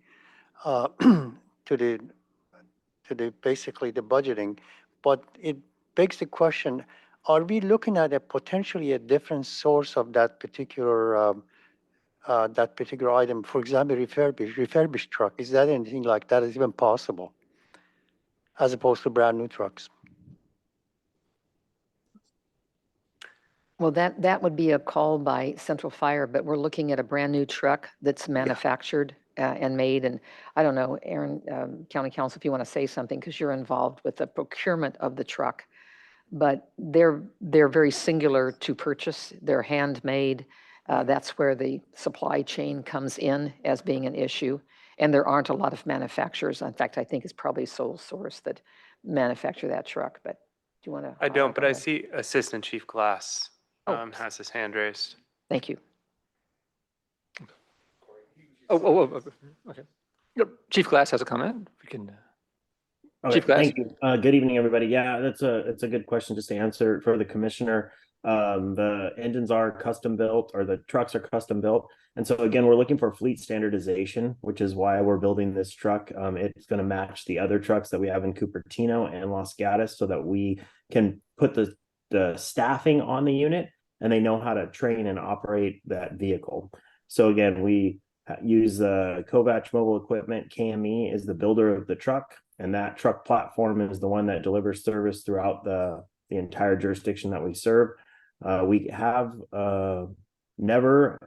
basically the budgeting, but it begs the question: are we looking at potentially a different source of that particular item? For example, refurbished truck. Is that anything like that is even possible, as opposed to brand new trucks? Well, that would be a call by Central Fire, but we're looking at a brand new truck that's manufactured and made. And I don't know, Aaron, County Council, if you want to say something, because you're involved with the procurement of the truck. But they're very singular to purchase. They're handmade. That's where the supply chain comes in as being an issue. And there aren't a lot of manufacturers. In fact, I think it's probably sole source that manufacture that truck. But do you want to? I don't, but I see Assistant Chief Glass has his hand raised. Thank you. Okay. Chief Glass has a comment. We can. Chief Glass. Thank you. Good evening, everybody. Yeah, it's a good question just to answer for the commissioner. The engines are custom built, or the trucks are custom built. And so again, we're looking for fleet standardization, which is why we're building this truck. It's going to match the other trucks that we have in Cupertino and Los Gatos, so that we can put the staffing on the unit and they know how to train and operate that vehicle. So again, we use the Kovac Mobile Equipment. KME is the builder of the truck, and that truck platform is the one that delivers service throughout the entire jurisdiction that we serve. We have never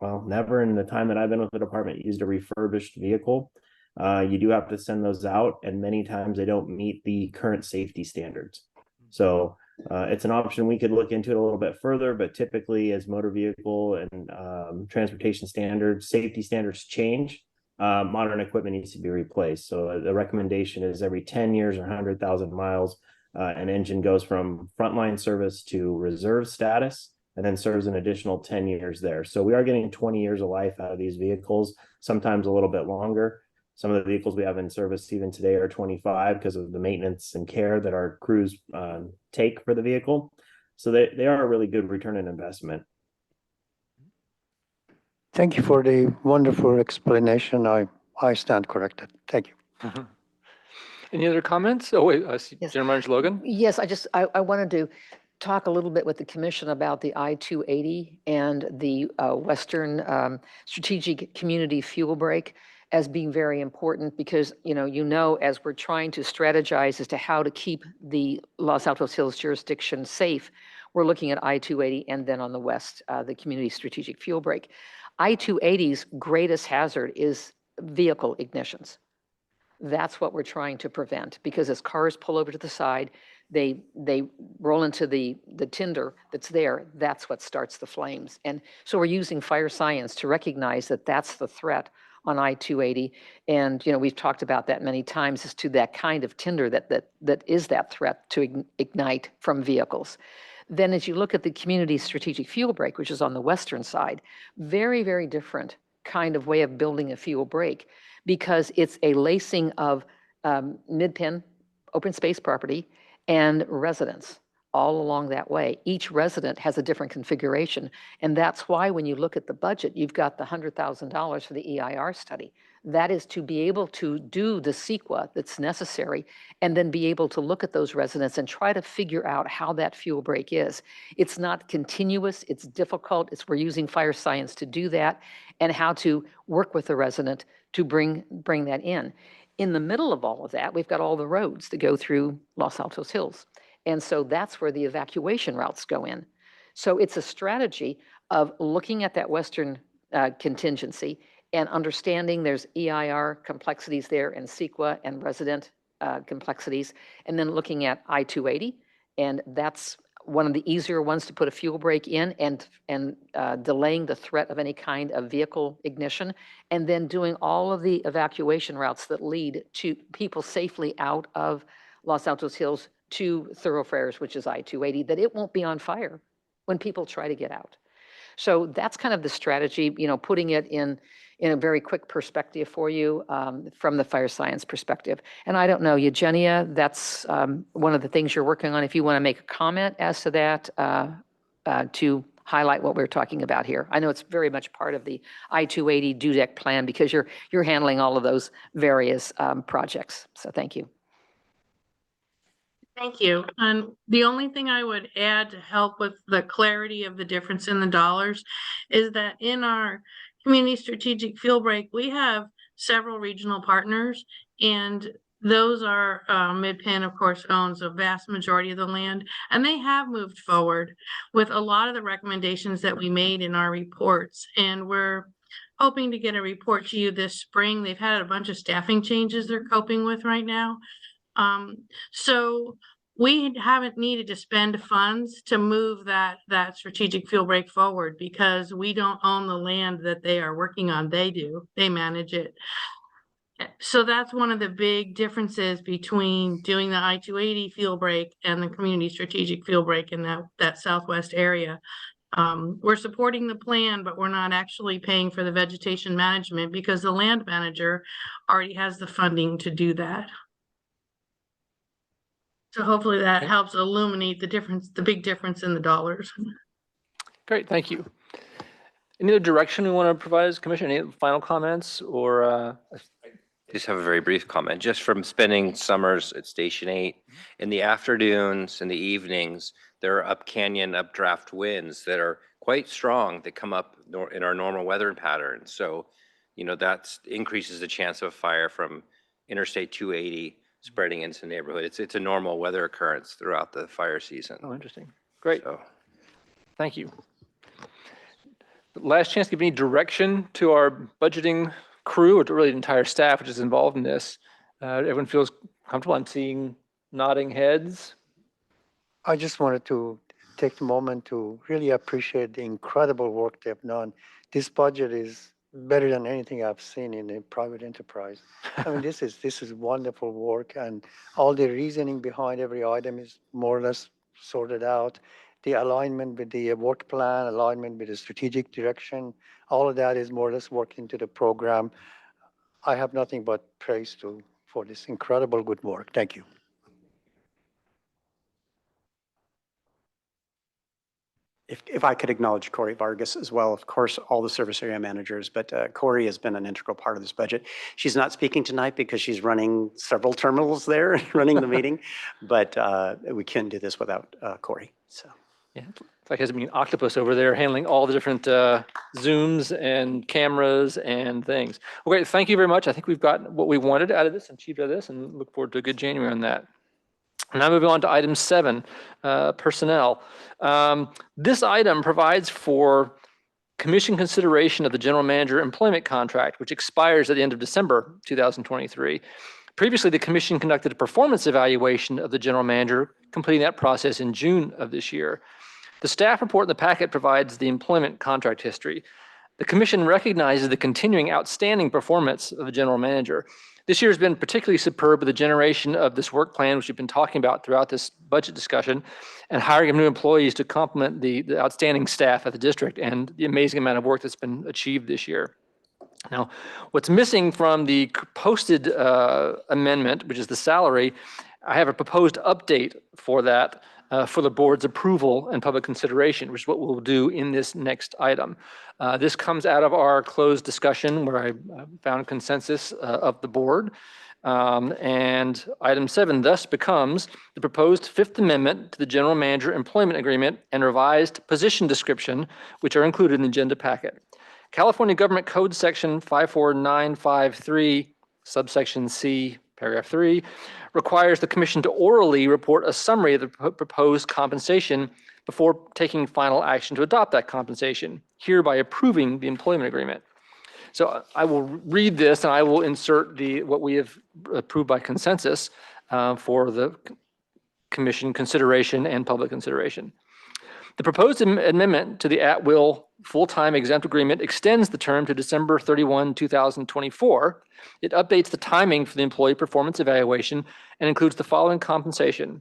in the time that I've been with the department used a refurbished vehicle. You do have to send those out, and many times they don't meet the current safety standards. So It's an option we could look into it a little bit further, but typically as motor vehicle and transportation standards, safety standards change, modern equipment needs to be replaced. So the recommendation is every 10 years or 100,000 miles, an engine goes from frontline service to reserve status and then serves an additional 10 years there. So we are getting 20 years of life out of these vehicles, sometimes a little bit longer. Some of the vehicles we have in service even today are 25 because of the maintenance and care that our crews take for the vehicle. So they are a really good return on investment. Thank you for the wonderful explanation. I stand corrected. Thank you. Any other comments? Oh, wait, I see Yes. General Manager Logan. Yes, I wanted to talk a little bit with the commission about the I-280 and the Western Strategic Community Fuel Break as being very important because, as we're trying to strategize as to how to keep the Los Altos Hills jurisdiction safe, we're looking at I-280 and then on the west, the Community Strategic Fuel Break. I-280's greatest hazard is vehicle ignitions. That's what we're trying to prevent because as cars pull over to the side, they roll into the tinder that's there. That's what starts the flames. And so we're using fire science to recognize that that's the threat on I-280. And, we've talked about that many times as to that kind of tinder that is that threat to ignite from vehicles. Then as you look at the Community Strategic Fuel Break, which is on the western side, very, very different kind of way of building a fuel break because it's a lacing of mid-pin, open space property, and residents all along that way. Each resident has a different configuration. And that's why when you look at the budget, you've got the $100,000 for the EIR study. That is to be able to do the CEQA that's necessary and then be able to look at those residents and try to figure out how that fuel break is. It's not continuous, it's difficult. We're using fire science to do that and how to work with the resident to bring that in. In the middle of all of that, we've got all the roads that go through Los Altos Hills. And so that's where the evacuation routes go in. So it's a strategy of looking at that Western contingency and understanding there's EIR complexities there and CEQA and resident complexities, and then looking at I-280. And that's one of the easier ones to put a fuel break in and delaying the threat of any kind of vehicle ignition, and then doing all of the evacuation routes that lead to people safely out of Los Altos Hills to thoroughfares, which is I-280, that it won't be on fire when people try to get out. So that's kind of the strategy, putting it in a very quick perspective for you from the fire science perspective. And I don't know, Eugenia, that's one of the things you're working on. If you want to make a comment as to that, to highlight what we're talking about here. I know it's very much part of the I-280 DUDEC plan because you're handling all of those various projects. So thank you. Thank you. And the only thing I would add to help with the clarity of the difference in the dollars is that in our Community Strategic Fuel Break, we have several regional partners, and those are Mid-Penn, of course, owns a vast majority of the land, and they have moved forward with a lot of the recommendations that we made in our reports. And we're hoping to get a report to you this spring. They've had a bunch of staffing changes they're coping with right now. So we haven't needed to spend funds to move that strategic fuel break forward because we don't own the land that they are working on. They do, they manage it. So that's one of the big differences between doing the I-280 fuel break and the Community Strategic Fuel Break in that southwest area. We're supporting the plan, but we're not actually paying for the vegetation management because the land manager already has the funding to do that. So hopefully that helps illuminate the difference, the big difference in the dollars. Great, thank you. Any other direction we want to provide as commission? Any final comments or? I just have a very brief comment. Just from spending summers at Station 8, in the afternoons and the evenings, there are up canyon, updraft winds that are quite strong that come up in our normal weather pattern. So, that increases the chance of fire from Interstate 280 spreading into the neighborhood. It's a normal weather occurrence throughout the fire season. Oh, interesting. Great. So, thank you. Last chance to give any direction to our budgeting crew or to really the entire staff which is involved in this. Everyone feels comfortable. I'm seeing nodding heads. I just wanted to take a moment to really appreciate the incredible work they've done. This budget is better than anything I've seen in a private enterprise. I mean, this is wonderful work, and all the reasoning behind every item is more or less sorted out. The alignment with the work plan, alignment with the strategic direction, all of that is more or less worked into the program. I have nothing but praise for this incredible good work. Thank you. If I could acknowledge Corey Vargas as well, of course, all the service area managers, but Corey has been an integral part of this budget. She's not speaking tonight because she's running several terminals there, running the meeting, but we couldn't do this without Corey, so. Yeah, it's like has an octopus over there handling all the different Zooms and cameras and things. Well, great, thank you very much. I think we've got what we wanted out of this and achieved out of this, and look forward to a good January on that. Now moving on to item 7, personnel. This item provides for commission consideration of the general manager employment contract, which expires at the end of December 2023. Previously, the commission conducted a performance evaluation of the general manager, completing that process in June of this year. The staff report in the packet provides the employment contract history. The commission recognizes the continuing outstanding performance of the general manager. This year has been particularly superb with the generation of this work plan, which we've been talking about throughout this budget discussion, and hiring of new employees to complement the outstanding staff at the district and the amazing amount of work that's been achieved this year. Now, what's missing from the posted amendment, which is the salary, I have a proposed update for that for the board's approval and public consideration, which is what we'll do in this next item. This comes out of our closed discussion where I found consensus of the board. And item 7 thus becomes the proposed Fifth Amendment to the General Manager Employment Agreement and revised position description, which are included in the agenda packet. California Government Code Section 54953, subsection C, paragraph 3, requires the commission to orally report a summary of the proposed compensation before taking final action to adopt that compensation, hereby approving the employment agreement. So I will read this and I will insert what we have approved by consensus for the commission consideration and public consideration. The proposed amendment to the at-will full-time exempt agreement extends the term to December 31, 2024. It updates the timing for the employee performance evaluation and includes the following compensation.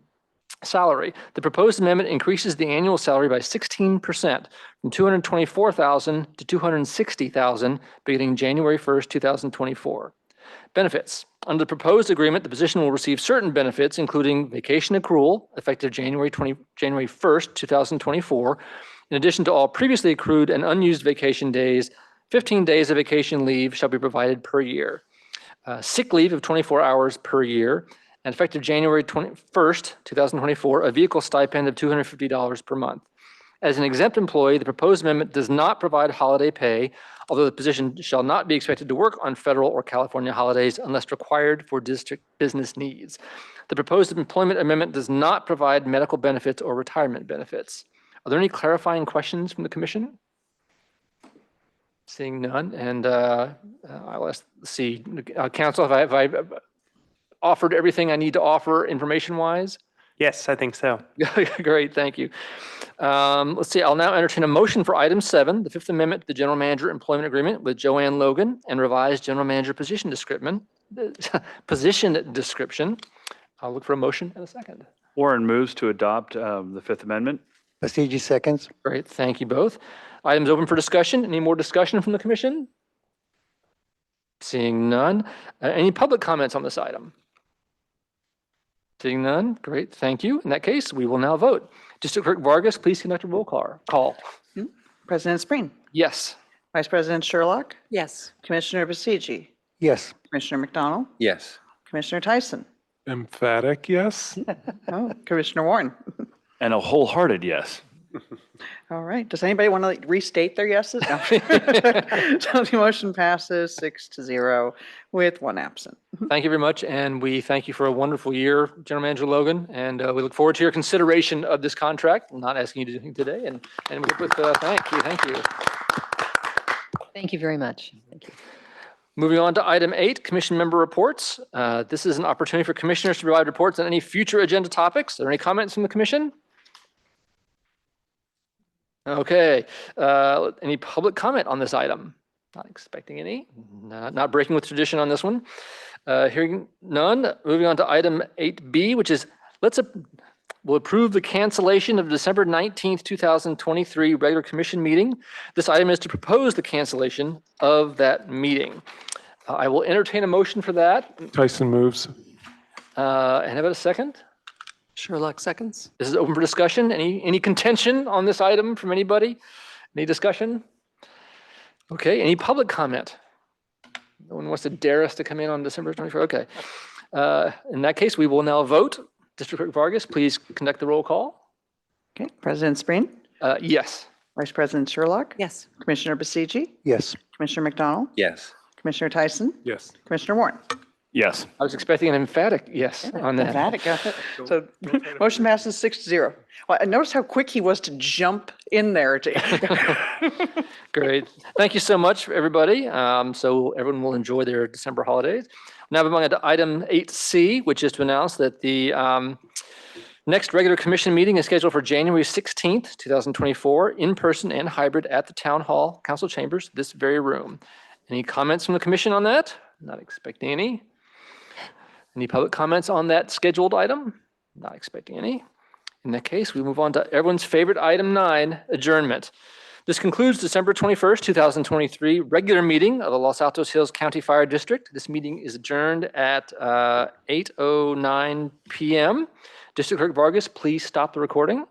Salary. The proposed amendment increases the annual salary by 16% from $224,000 to $260,000 beginning January 1st, 2024. Benefits. Under the proposed agreement, the position will receive certain benefits, including vacation accrual, effective January 1st, 2024. In addition to all previously accrued and unused vacation days, 15 days of vacation leave shall be provided per year. Sick leave of 24 hours per year, and effective January 1st, 2024, a vehicle stipend of $250 per month. As an exempt employee, the proposed amendment does not provide holiday pay, although the position shall not be expected to work on federal or California holidays unless required for district business needs. The proposed employment amendment does not provide medical benefits or retirement benefits. Are there any clarifying questions from the commission? Seeing none, and I'll see, council, have I offered everything I need to offer information-wise? Yes, I think so. Great, thank you. Let's see, I'll now entertain a motion for item 7, the Fifth Amendment to the General Manager Employment Agreement with Joanne Logan and revised General Manager position description. I'll look for a motion and a second. Warren moves to adopt the Fifth Amendment. Basiji seconds. Great, thank you both. Items open for discussion. Any more discussion from the commission? Seeing none. Any public comments on this item? Seeing none, great, thank you. In that case, we will now vote. District Clerk Vargas, please conduct a roll call. President Spreen. Yes. Vice President Sherlock. Yes. Commissioner Basiji. Yes. Commissioner McDonald. Yes. Commissioner Tyson. Emphatic yes. Oh, Commissioner Warren. And a wholehearted yes. All right. Does anybody want to restate their yeses? No. So the motion passes 6-0 with 1 absent. Thank you very much, and we thank you for a wonderful year, General Manager Logan, and we look forward to your consideration of this contract. I'm not asking you to do anything today, and with thank you. Thank you very much. Thank you. Moving on to item 8, commission member reports. This is an opportunity for commissioners to provide reports on any future agenda topics. Are there any comments from the commission? Okay, any public comment on this item? Not expecting any, not breaking with tradition on this one. Hearing none, moving on to item 8B, which is we'll approve the cancellation of December 19th, 2023 regular commission meeting. This item is to propose the cancellation of that meeting. I will entertain a motion for that. Tyson moves. And how about a second? Sherlock seconds. This is open for discussion. Any contention on this item from anybody? Any discussion? Okay, any public comment? No one wants to dare us to come in on December 24th? Okay. In that case, we will now vote. District Clerk Vargas, please conduct the roll call. Okay, President Spreen, Yes. Vice President Sherlock, Yes. Commissioner Basigi, Yes. Commissioner McDonald, Yes. Commissioner Tyson, Yes. Commissioner Warren. Yes. I was expecting an emphatic yes on that. Emphatic, so motion passes 6-0. Well, I noticed how quick he was to jump in there. Great. Thank you so much, everybody. So everyone will enjoy their December holidays. Now moving on to item 8C, which is to announce that the next regular commission meeting is scheduled for January 16th, 2024, in person and hybrid at the Town Hall Council Chambers, this very room. Any comments from the commission on that? Not expecting any. Any public comments on that scheduled item? Not expecting any. In that case, we move on to everyone's favorite item 9, adjournment. This concludes December 21st, 2023 regular meeting of the Los Altos Hills County Fire District. This meeting is adjourned at 8:09 p.m. District Clerk Vargas, please stop the recording.